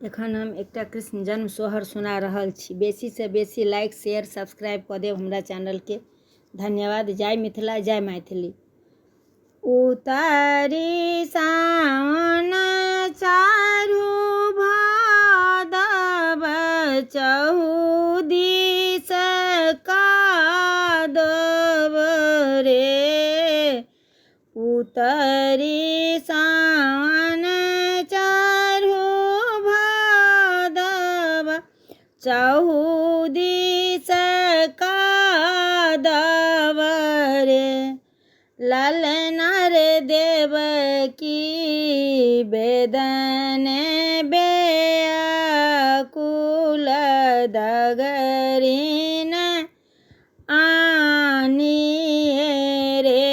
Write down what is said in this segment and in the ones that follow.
एखन हम एकटा कृष्ण जन्म सोहर सुना रहल छी। बेसी से बेसी लाइक शेयर सब्सक्राइब कऽ देब हमरा चैनल के। धन्यवाद। जय मिथिला, जय मैथिली। उतारी सावन चारू भादव चहु दिस कादव रे। उतारी सावन चारू भादव चहु दिस कादव रे। ललना रे देवकी बेदन बेअकुल दगरिन आनिए रे।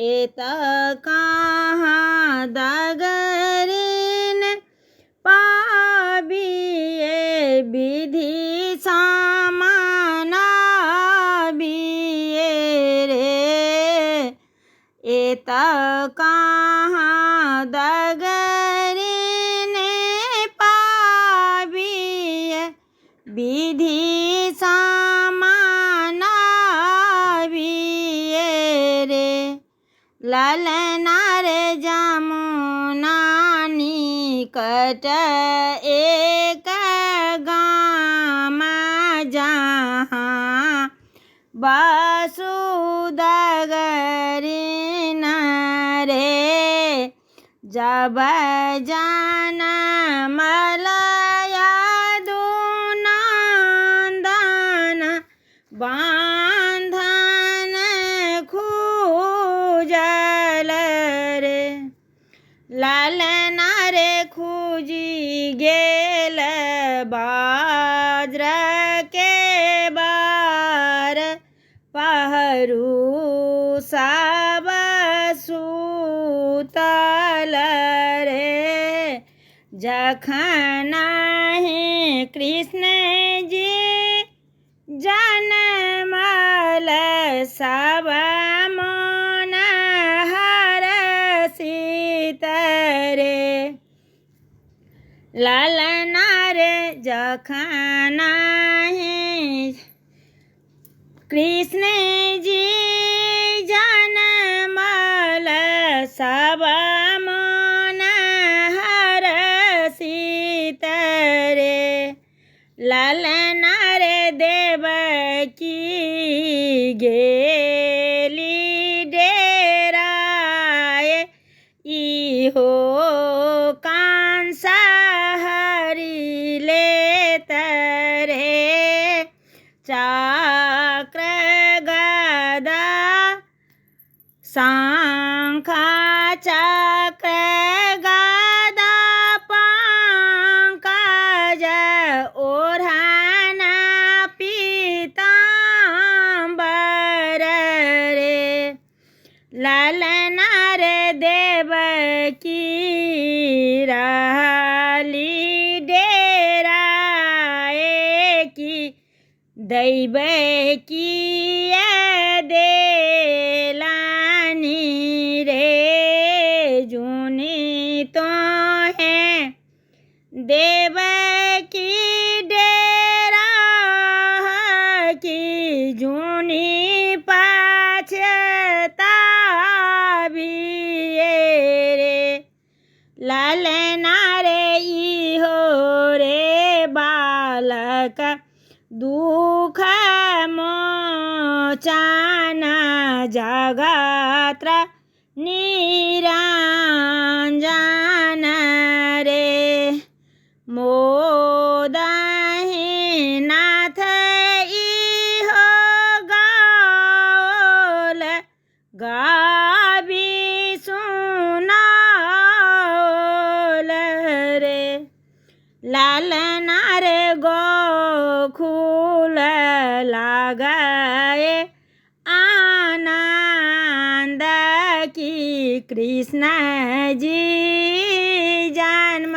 एत कहाँ दगरिन पाबिए विधि समानाबिए रे। एत कहाँ दगरिन पाबिए विधि समानाबिए रे। ललना रे जमुना निकट एक गाम जहाँ वसुदगरिन रे। जब जनमल यदुनन्दन बाँधन खूजल रे। ललना रे खूजी गेल बाज्र के बार पहरू सब सुतल रे। जखन ही कृष्ण जी जनमल सब मन हरषित रे। ललना रे जखन ही कृष्ण जी जनमल सब मन हरषित रे। ललना रे देवकी गेली डेराए इहो कंस हरि लेत रे। चक्र गदा शंख चक्र गदा पंकज ओढ़न पीताम्बर रे। ललना रे देवकी रहली डेराए की दैव किया देलानी रे। जुनी तो है देवकी डेरा की जुनी पछताबिए रे। ललना रे इहो रे बालक दुख मोचन जगत्र निरंजन रे। मोदहि नाथ इहो गाओल गाबी सुनाओल रे। ललना रे गोकुल लगाए आनंद की कृष्ण जी जन्म